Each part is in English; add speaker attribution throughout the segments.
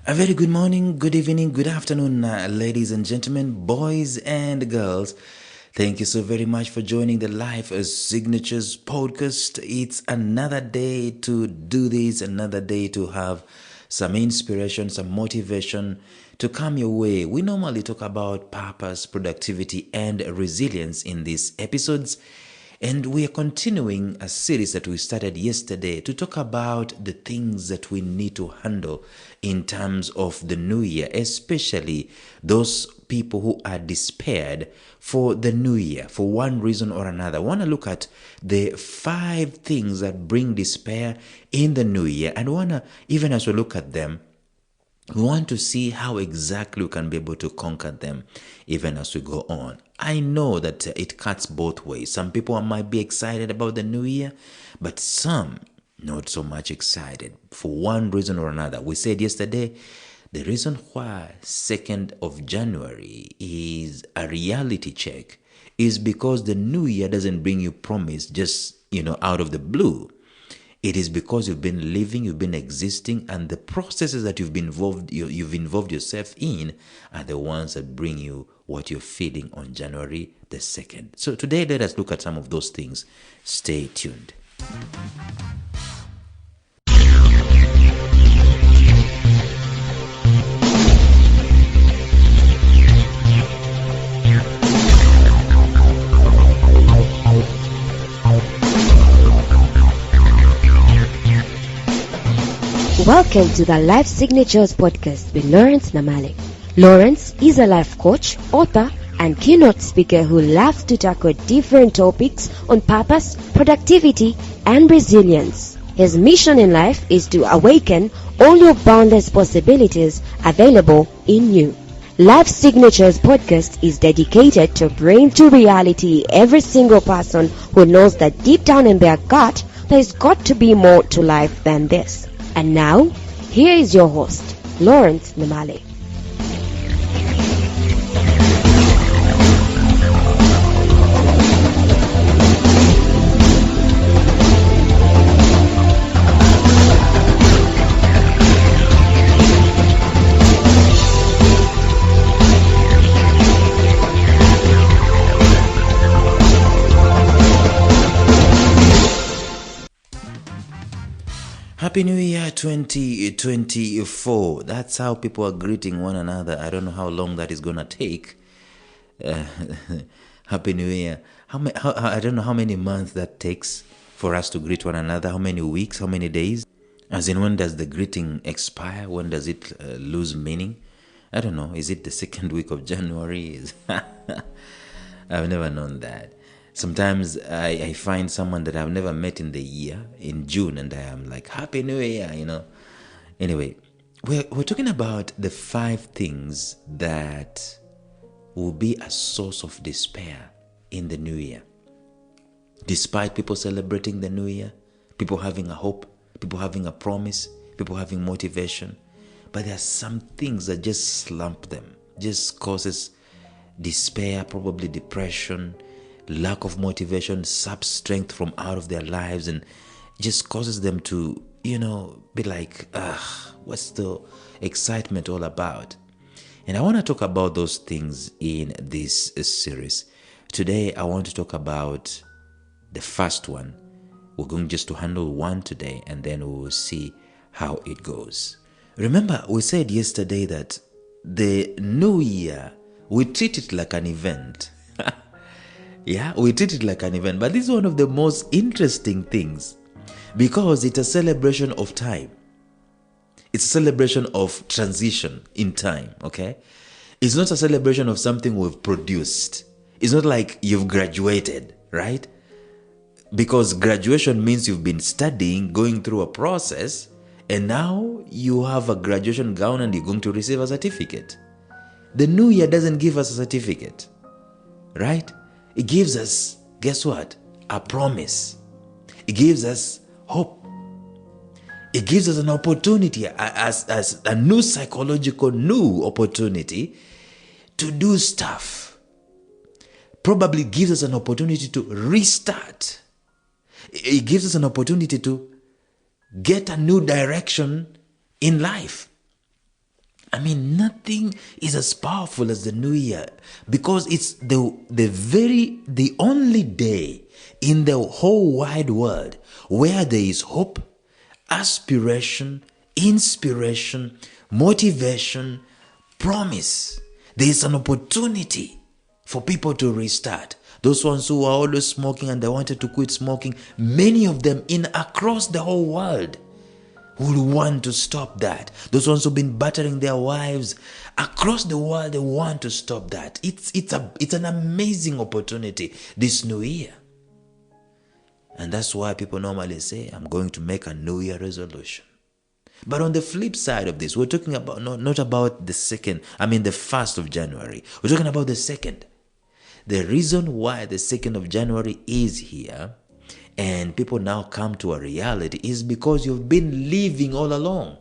Speaker 1: A very good morning, good evening, good afternoon, ladies and gentlemen, boys and girls. Thank you so very much for joining the Life as Signatures podcast. It's another day to do this, another day to have some inspiration, some motivation to come your way. We normally talk about purpose, productivity, and resilience in these episodes. And we are continuing a series that we started yesterday to talk about the things that we need to handle in terms of the new year, especially those people who are despaired for the new year for one reason or another. I want to look at the 5 things that bring despair in the new year, and want to, even as we look at them, we want to see how exactly we can be able to conquer them even as we go on. I know that it cuts both ways. Some people might be excited about the new year, but some not so much excited for one reason or another. We said yesterday, the reason why 2nd of January is a reality check is because the new year doesn't bring you promise just, out of the blue. It is because you've been living, you've been existing, and the processes that you've involved yourself in are the ones that bring you what you're feeling on January the 2nd. So today, let us look at some of those things. Stay tuned.
Speaker 2: Welcome to the Life Signatures podcast with Lawrence Namale. Lawrence is a life coach, author, and keynote speaker who loves to tackle different topics on purpose, productivity, and resilience. His mission in life is to awaken all your boundless possibilities available in you. Life Signatures podcast is dedicated to bring to reality every single person who knows that deep down in their gut, there's got to be more to life than this. And now, here is your host, Lawrence Namale.
Speaker 1: Happy New Year 2024. That's how people are greeting one another. I don't know how long that is going to take. Happy New Year. I don't know how many months that takes for us to greet one another. How many weeks, how many days? As in, when does the greeting expire? When does it lose meaning? I don't know. Is it the 2nd week of January? I've never known that. Sometimes I find someone that I've never met in the year, in June, and I am like, Happy New Year, Anyway, we're talking about the 5 things that will be a source of despair in the new year. Despite people celebrating the new year, people having a hope, people having a promise, people having motivation, but there are some things that just slump them, just causes despair, probably depression, lack of motivation, saps strength from out of their lives, and just causes them to, be like, what's the excitement all about? And I want to talk about those things in this series. Today, I want to talk about the first one. We're going just to handle one today, and then we will see how it goes. Remember, we said yesterday that the new year, we treat it like an event. Yeah, we treat it like an event. But this is one of the most interesting things because it's a celebration of time. It's a celebration of transition in time, okay? It's not a celebration of something we've produced. It's not like you've graduated, right? Because graduation means you've been studying, going through a process, and now you have a graduation gown and you're going to receive a certificate. The new year doesn't give us a certificate, right? It gives us, guess what? A promise. It gives us hope. It gives us an opportunity, as a new psychological new opportunity to do stuff. Probably gives us an opportunity to restart. It gives us an opportunity to get a new direction in life. I mean, nothing is as powerful as the New Year, because it's the only day in the whole wide world where there is hope, aspiration, inspiration, motivation, promise. There is an opportunity for people to restart. Those ones who are always smoking and they wanted to quit smoking, many of them across the whole world would want to stop that. Those ones who've been battering their wives across the world, they want to stop that. It's an amazing opportunity this new year. And that's why people normally say, I'm going to make a New Year resolution. But on the flip side of this, we're talking about not about the 1st of January. We're talking about the 2nd. The reason why the 2nd of January is here and people now come to a reality is because you've been living all along.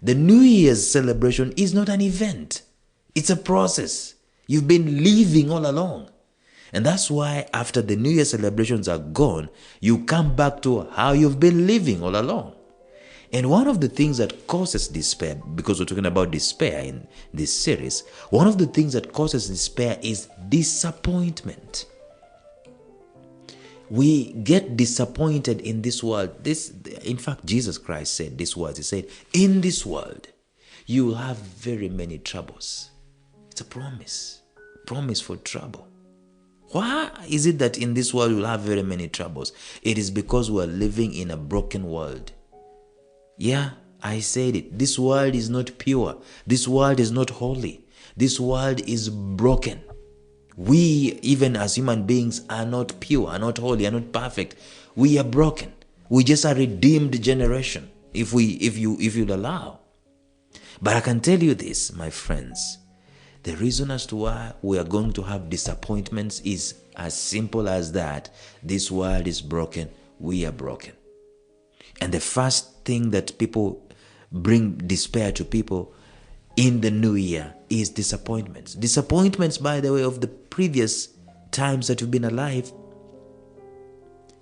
Speaker 1: The New Year's celebration is not an event. It's a process. You've been living all along. And that's why after the New Year celebrations are gone, you come back to how you've been living all along. And one of the things that causes despair, because we're talking about despair in this series, one of the things that causes despair is disappointment. We get disappointed in this world. In fact, Jesus Christ said these words. He said, in this world, you will have very many troubles. It's a promise for trouble. Why is it that in this world you'll have very many troubles? It is because we are living in a broken world. Yeah, I said it. This world is not pure. This world is not holy. This world is broken. We, even as human beings, are not pure, are not holy, are not perfect. We are broken. We just a redeemed generation, if you'll allow. But I can tell you this, my friends. The reason as to why we are going to have disappointments is as simple as that. This world is broken. We are broken. And the first thing that people bring despair to people in the new year is disappointments. Disappointments, by the way, of the previous times that you've been alive.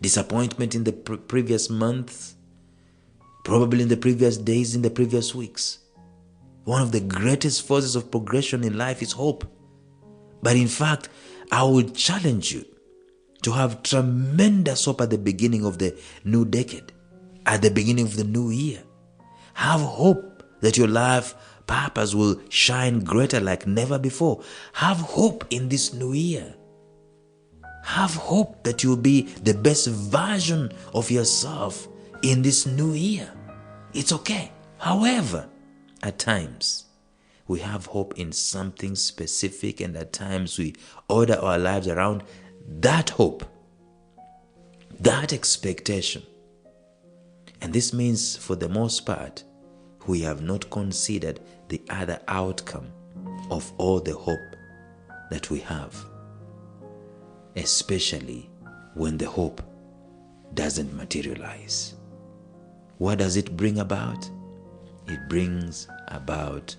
Speaker 1: Disappointment in the previous months, probably in the previous days, in the previous weeks. One of the greatest forces of progression in life is hope. But in fact, I would challenge you to have tremendous hope at the beginning of the new decade, at the beginning of the new year. Have hope that your life purpose will shine greater like never before. Have hope in this new year. Have hope that you'll be the best version of yourself in this new year. It's okay. However, at times, we have hope in something specific, and at times we order our lives around that hope, that expectation. And this means, for the most part, we have not considered the other outcome of all the hope that we have, especially when the hope doesn't materialize. What does it bring about? It brings about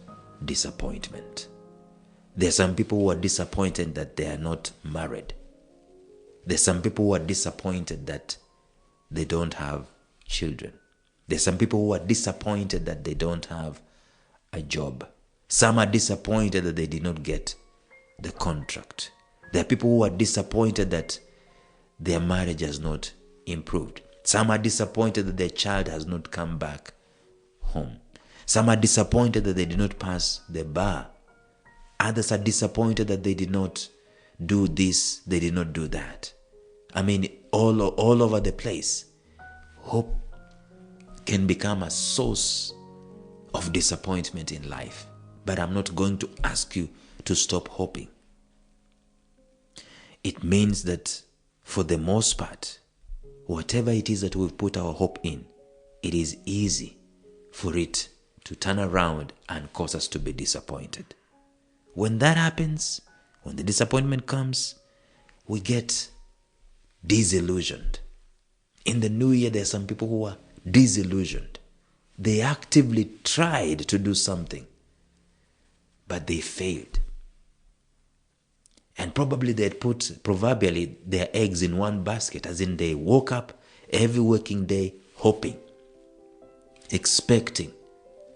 Speaker 1: disappointment. There are some people who are disappointed that they are not married. There are some people who are disappointed that they don't have children. There are some people who are disappointed that they don't have a job. Some are disappointed that they did not get the contract. There are people who are disappointed that their marriage has not improved. Some are disappointed that their child has not come back home. Some are disappointed that they did not pass the bar. Others are disappointed that they did not do this, they did not do that. I mean, all over the place. Hope can become a source of disappointment in life. But I'm not going to ask you to stop hoping. It means that for the most part, whatever it is that we've put our hope in, it is easy for it to turn around and cause us to be disappointed. When that happens, when the disappointment comes, we get disillusioned. In the new year, there are some people who are disillusioned. They actively tried to do something, but they failed. And probably they had put proverbially their eggs in one basket, as in they woke up every working day hoping, expecting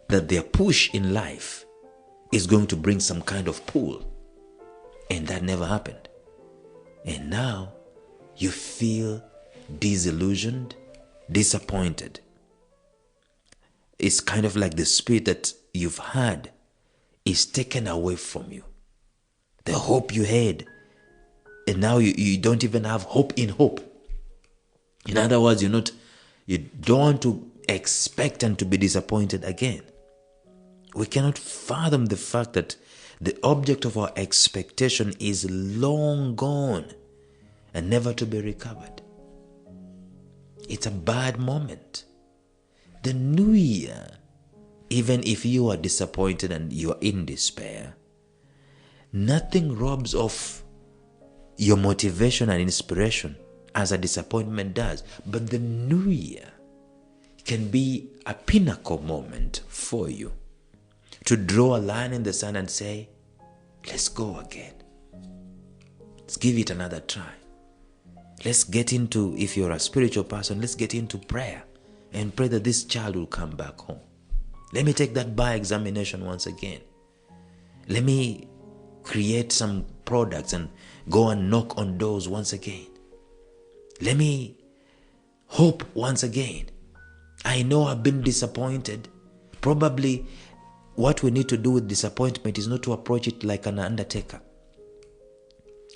Speaker 1: that their push in life is going to bring some kind of pull. And that never happened. And now you feel disillusioned, disappointed. It's kind of like the spirit that you've had is taken away from you. The hope you had. And now you don't even have hope in hope. In other words, you don't want to expect and to be disappointed again. We cannot fathom the fact that the object of our expectation is long gone and never to be recovered. It's a bad moment. The new year, even if you are disappointed and you are in despair, nothing robs of your motivation and inspiration as a disappointment does. But the new year can be a pinnacle moment for you to draw a line in the sand and say, let's go again. Let's give it another try. Let's get into, if you're a spiritual person, let's get into prayer and pray that this child will come back home. Let me take that bar examination once again. Let me create some products and go and knock on doors once again. Let me hope once again. I know I've been disappointed. Probably what we need to do with disappointment is not to approach it like an undertaker.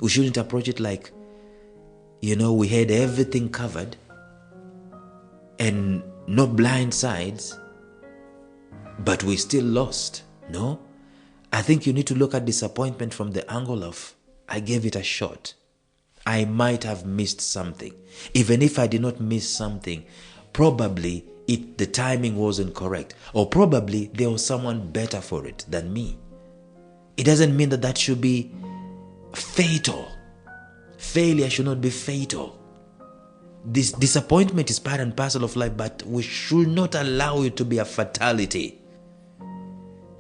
Speaker 1: We shouldn't approach it like, we had everything covered and no blind sides, but we still lost. No, I think you need to look at disappointment from the angle of, I gave it a shot. I might have missed something. Even if I did not miss something, probably the timing wasn't correct, or probably there was someone better for it than me. It doesn't mean that should be fatal. Failure should not be fatal. This disappointment is part and parcel of life, but we should not allow it to be a fatality.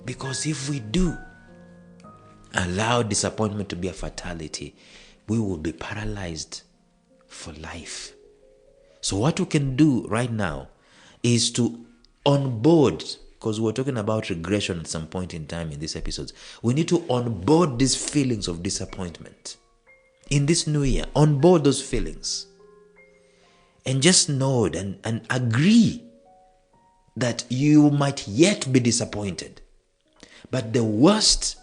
Speaker 1: Because if we do allow disappointment to be a fatality, we will be paralyzed for life. So what we can do right now is to onboard, because we're talking about regression at some point in time in these episodes. We need to onboard these feelings of disappointment. In this new year, onboard those feelings. And just nod and agree that you might yet be disappointed. But the worst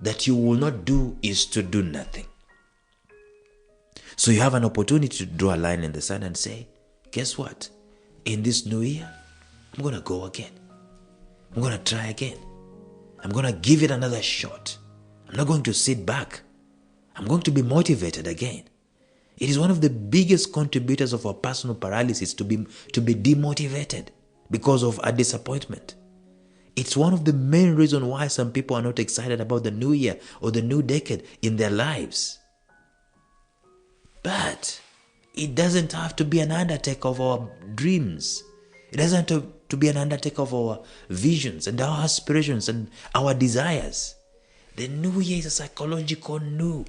Speaker 1: that you will not do is to do nothing. So you have an opportunity to draw a line in the sand and say, guess what? In this new year, I'm going to go again. I'm going to try again. I'm going to give it another shot. I'm not going to sit back. I'm going to be motivated again. It is one of the biggest contributors of our personal paralysis to be demotivated because of a disappointment. It's one of the main reasons why some people are not excited about the new year or the new decade in their lives. But it doesn't have to be an undertaker of our dreams. It doesn't have to be an undertaker of our visions and our aspirations and our desires. The new year is a psychological new.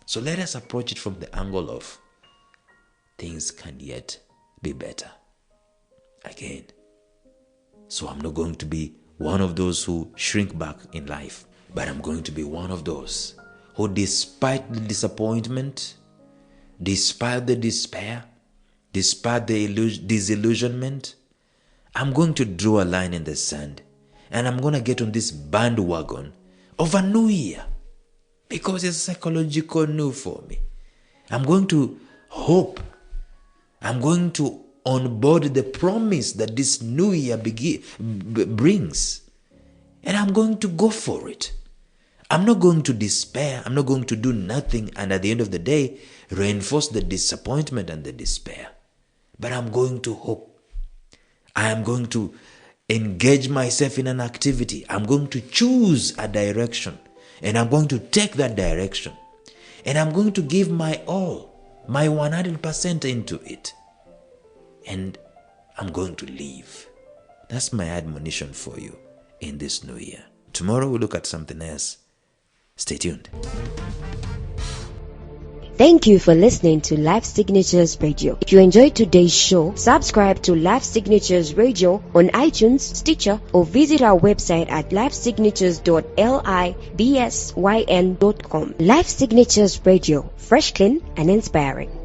Speaker 1: So let us approach it from the angle of things can yet be better. Again. So I'm not going to be one of those who shrink back in life, but I'm going to be one of those who, despite the disappointment, despite the despair, despite the disillusionment, I'm going to draw a line in the sand and I'm going to get on this bandwagon of a new year because it's psychological new for me. I'm going to hope. I'm going to onboard the promise that this new year brings. And I'm going to go for it. I'm not going to despair. I'm not going to do nothing and at the end of the day reinforce the disappointment and the despair. But I'm going to hope. I am going to engage myself in an activity. I'm going to choose a direction and I'm going to take that direction. And I'm going to give my all, my 100% into it. And I'm going to leave. That's my admonition for you in this new year. Tomorrow we'll look at something else. Stay tuned.
Speaker 2: Thank you for listening to Life Signatures Radio. If you enjoyed today's show, subscribe to Life Signatures Radio on iTunes, Stitcher, or visit our website at lifesignatures.libsyn.com. Life Signatures Radio, fresh, clean, and inspiring.